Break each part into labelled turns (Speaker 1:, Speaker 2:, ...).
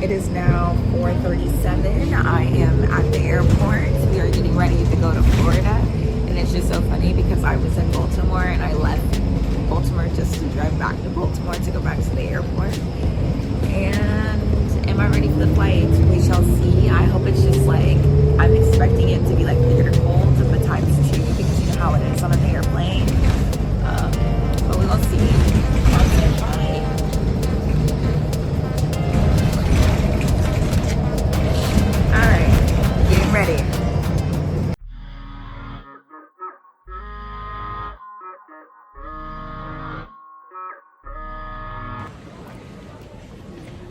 Speaker 1: It is now 4:37. I am at the airport. We are getting ready to go to Florida. And it's just so funny because I was in Baltimore and I left Baltimore just to drive back to Baltimore to go back to the airport. And am I ready for the flight? We shall see. I hope it's just like, I'm expecting it to be like bitter cold, but times two because you know how it is on an airplane. But we will see. Constant flight. Alright, getting ready.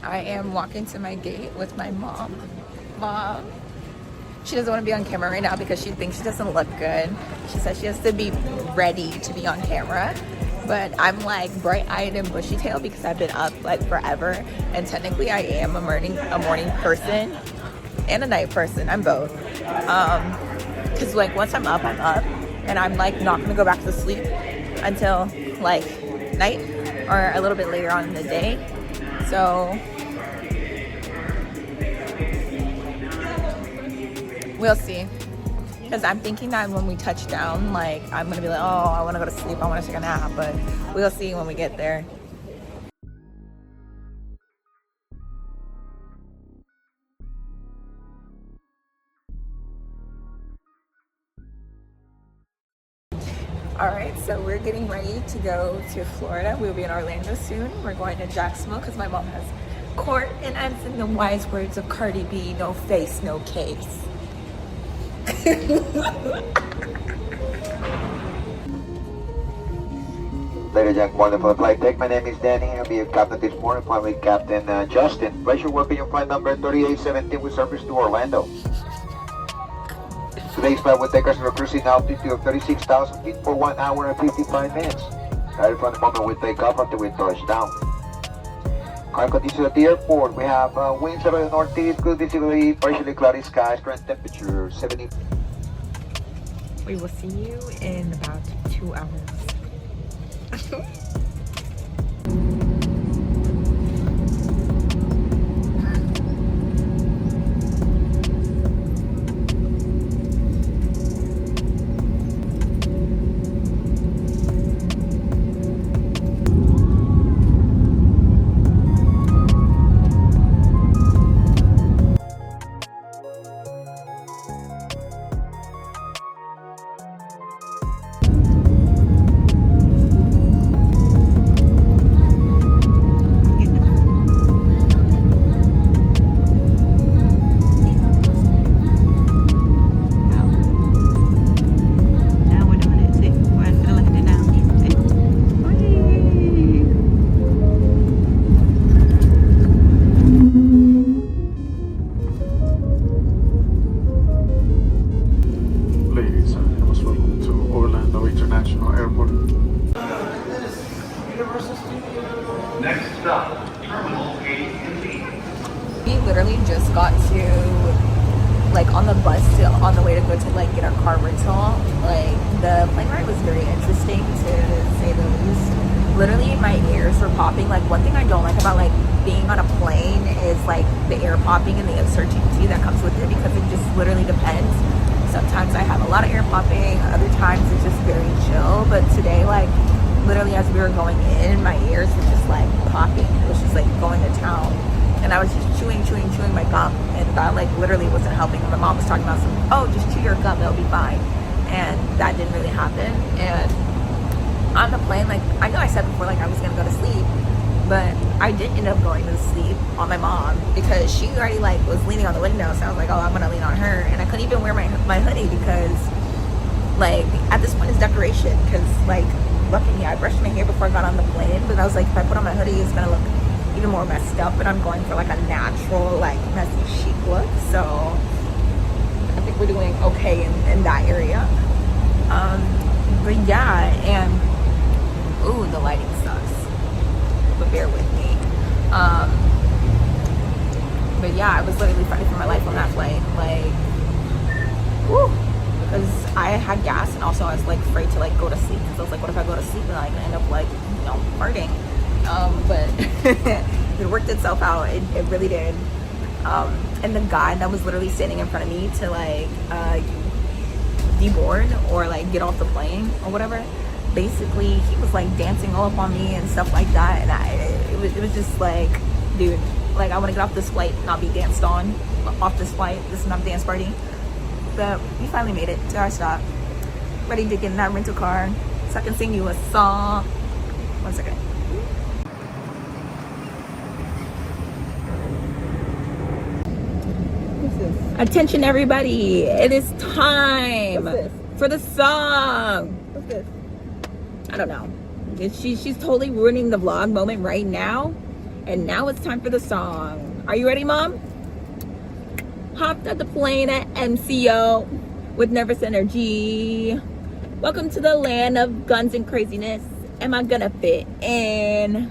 Speaker 1: I am walking to my gate with my mom. Mom, she doesn't want to be on camera right now because she thinks she doesn't look good. She says she has to be ready to be on camera. But I'm like bright-eyed and bushy-tailed because I've been up like forever. And technically I am a morning person and a night person. I'm both. Because like once I'm up, and I'm like not gonna go back to sleep until like night or a little bit later on in the day. So we'll see. Because I'm thinking that when we touch down, like I'm gonna be like, oh, I want to go to sleep, I want to take a nap, but we'll see when we get there. Alright, so we're getting ready to go to Florida. We'll be in Orlando soon. We're going to Jacksonville because my mom has court, and I'm saying the wise words of Cardi B, no face, no case.
Speaker 2: Ladies and wonderful flight deck, my name is Danny. I'll be your captain this morning, flying with Captain Justin. Pleasure working your flight number 3817 with service to Orlando. Today's flight will take us to a cruising altitude of 36,000 feet for 1 hour and 55 minutes. Right from the moment we take off until we touch down. Current conditions at the airport, we have winds out of the northeast, good visibility, partially cloudy skies, current temperature 70.
Speaker 1: We will see you in about 2 hours.
Speaker 2: Next stop, Terminal A&B.
Speaker 1: We literally just got to, like, on the bus on the way to go to, like, get our car rental. Like, the plane ride was very interesting, to say the least. Literally, my ears were popping. Like, one thing I don't like about, like, being on a plane is, like, the ear popping and the uncertainty that comes with it, because it just literally depends. Sometimes I have a lot of ear popping, other times it's just very chill. But today, like, literally as we were going in, my ears were just like popping. It was just like going to town, and I was just chewing my gum, and that like literally wasn't helping. My mom was talking about some, oh, just chew your gum, it'll be fine, and that didn't really happen. And on the plane, like, I know I said before, like, I was gonna go to sleep, but I did end up going to sleep on my mom because she already like was leaning on the window, so I was like, oh, I'm gonna lean on her. And I couldn't even wear my hoodie because, like, at this point it's decoration, because like, luckily I brushed my hair before I got on the plane, but I was like, if I put on my hoodie, it's gonna look even more messed up, and I'm going for like a natural, like, messy chic look. So I think we're doing okay in that area. But yeah, and ooh, the lighting sucks, but bear with me. But yeah, I was literally fighting for my life on that flight, like, woo, because I had gas, and also I was like afraid to like go to sleep, because I was like, what if I go to sleep and like end up like, you know, farting? But it worked itself out. It really did. And the guy that was literally standing in front of me to like deboard or like get off the plane or whatever, basically he was like dancing all up on me and stuff like that, and it was just like, dude, like I want to get off this flight, not be danced on off this flight. This is not a dance party. But we finally made it to our stop, ready to get in that rental car so I can sing you a song. 1 second.
Speaker 3: What's this?
Speaker 1: Attention everybody, it is time for the song.
Speaker 3: What's this?
Speaker 1: I don't know. She's totally ruining the vlog moment right now. And now it's time for the song. Are you ready, Mom? Hopped at the plane at MCO with nervous energy. Welcome to the land of guns and craziness. Am I gonna fit in?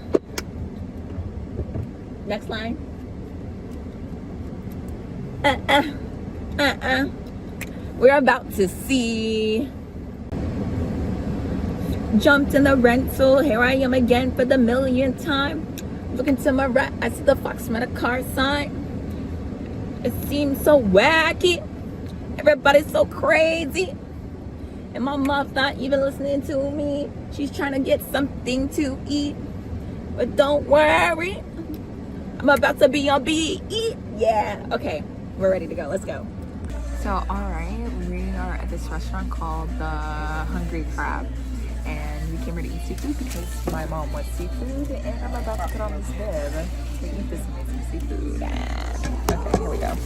Speaker 1: Next line. We're about to see. Jumped in the rental. Here I am again for the millionth time. Looking to my right, I see the fox met a car sign. It seems so wacky. Everybody's so crazy. And my mom's not even listening to me. She's trying to get something to eat. But don't worry, I'm about to be on BE. Yeah. Okay, we're ready to go. Let's go. So, alright, we are at this restaurant called the Hungry Crab. And we came here to eat seafood because my mom wants seafood, and I'm about to put on this bib to eat this amazing seafood. Okay, here we go.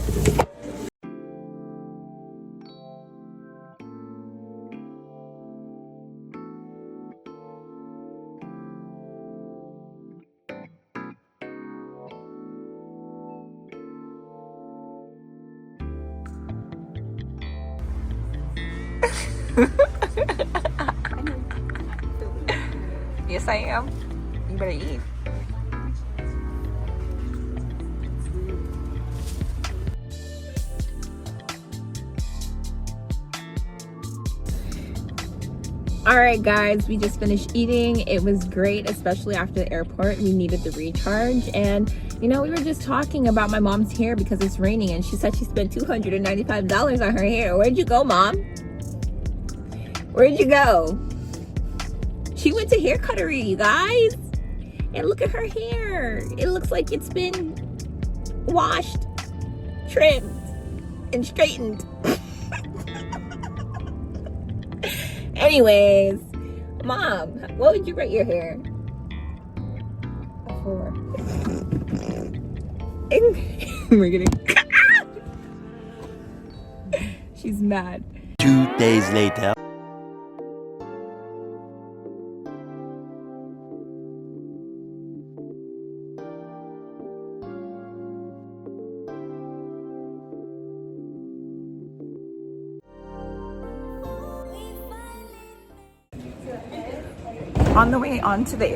Speaker 1: Yes, I am. You better eat. Alright guys, we just finished eating. It was great, especially after the airport. We needed the recharge, and you know, we were just talking about my mom's hair because it's raining, and she said she spent $295 on her hair. Where'd you go, Mom? Where'd you go? She went to hair cuttery, you guys. And look at her hair. It looks like it's been washed, trimmed, and straightened. Anyways, Mom, what would you rate your hair? A 4. We're gonna. She's mad.
Speaker 4: 2 days later.
Speaker 1: On the way onto the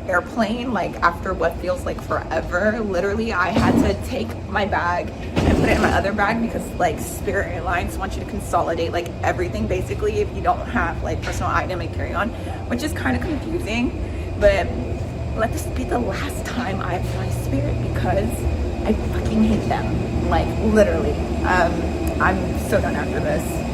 Speaker 1: airplane, like after what feels like forever, literally I had to take my bag and put it in my other bag because like Spirit Airlines wants you to consolidate like everything basically if you don't have like personal item and carry on, which is kind of confusing. But let this be the last time I fly Spirit because I fucking hate them, like literally. I'm so done after this.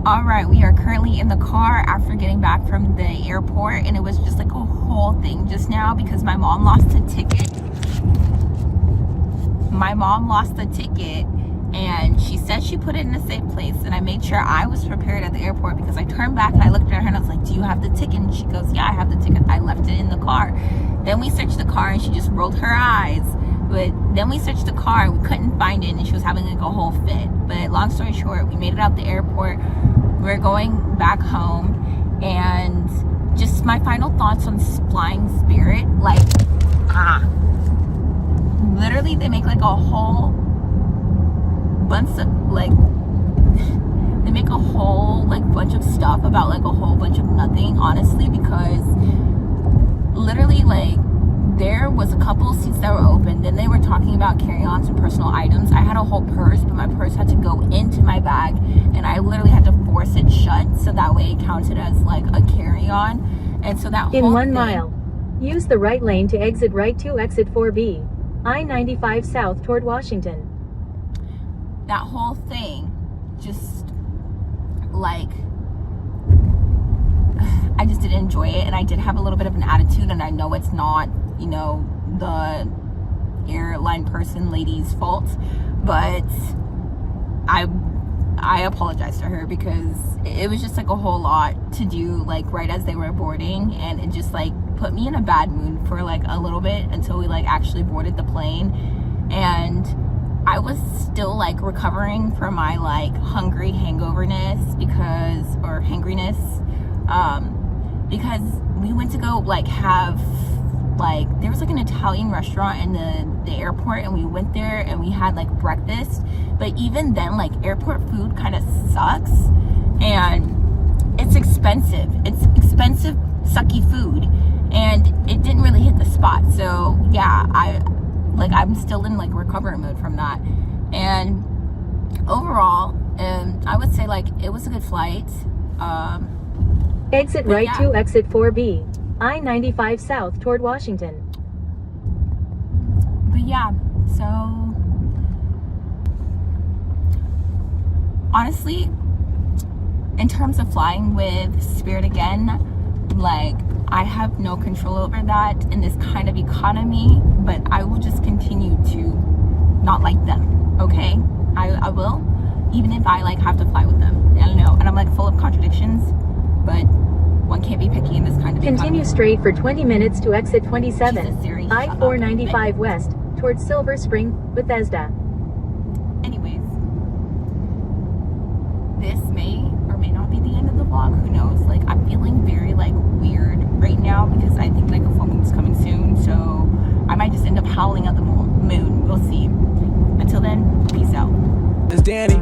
Speaker 1: All right, we are currently in the car after getting back from the airport, and it was just like a whole thing just now because my mom lost a ticket my mom lost the ticket, and she said she put it in a safe place, and I made sure I was prepared at the airport, because I turned back and I looked at her and I was like, do you have the ticket? And she goes, yeah, I have the ticket. I left it in the car. Then we searched the car and she just rolled her eyes. But then we searched the car and we couldn't find it, and she was having like a whole fit. But long story short, we made it out the airport. We're going back home, and just my final thoughts on flying Spirit, like, literally they make like a whole bunch of like, they make a whole like bunch of stuff about like a whole bunch of nothing, honestly, because literally like there was a couple of seats that were open. Then they were talking about carry-ons and personal items. I had a whole purse, but my purse had to go into my bag, and I literally had to force it shut so that way it counted as like a carry-on. And so that
Speaker 3: in
Speaker 1: whole
Speaker 3: 1
Speaker 1: thing,
Speaker 3: mile, use the right lane to exit right to exit 4B, I-95 south toward Washington.
Speaker 1: that whole thing just like, I just didn't enjoy it, and I did have a little bit of an attitude, and I know it's not, you know, the airline person lady's fault, but I apologized to her, because it was just like a whole lot to do like right as they were boarding, and it just like put me in a bad mood for like a little bit until we like actually boarded the plane. And I was still like recovering from my like hangoverness because we went to go like have like, there was like an Italian restaurant in the airport, and we went there and we had like breakfast. But even then, like, airport food kind of sucks, and it's expensive sucky food, and it didn't really hit the spot. So yeah, I'm still in like recovery mode from that. And overall, I would say like it was a good flight.
Speaker 3: Exit right to exit 4B, I-95 south toward Washington.
Speaker 1: But yeah, so honestly, in terms of flying with Spirit again, like, I have no control over that in this kind of economy, but I will just continue to not like them, okay? I will, even if I like have to fly with them. I don't know, and I'm like full of contradictions, but one can't be picky in this kind of economy.
Speaker 3: Continue straight for 20 minutes to exit 27,
Speaker 1: Jesus, Siri,
Speaker 3: I-495 west towards Silver Spring, Bethesda.
Speaker 1: Anyways, this may or may not be the end of the vlog, who knows? Like, I'm feeling very like weird right now, because I think like a full moon's coming soon, so I might just end up howling at the moon. We'll see. Until then, peace out.
Speaker 5: It's Danny,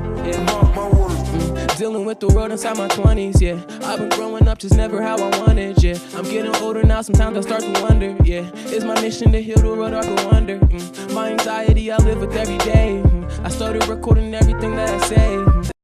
Speaker 5: dealing with the world inside my 20s, yeah. I've been growing up just never how I wanted, yeah. I'm getting older now, sometimes I start to wonder, yeah. It's my mission to heal the world, I go under. My anxiety I live with every day. I started recording everything that I say.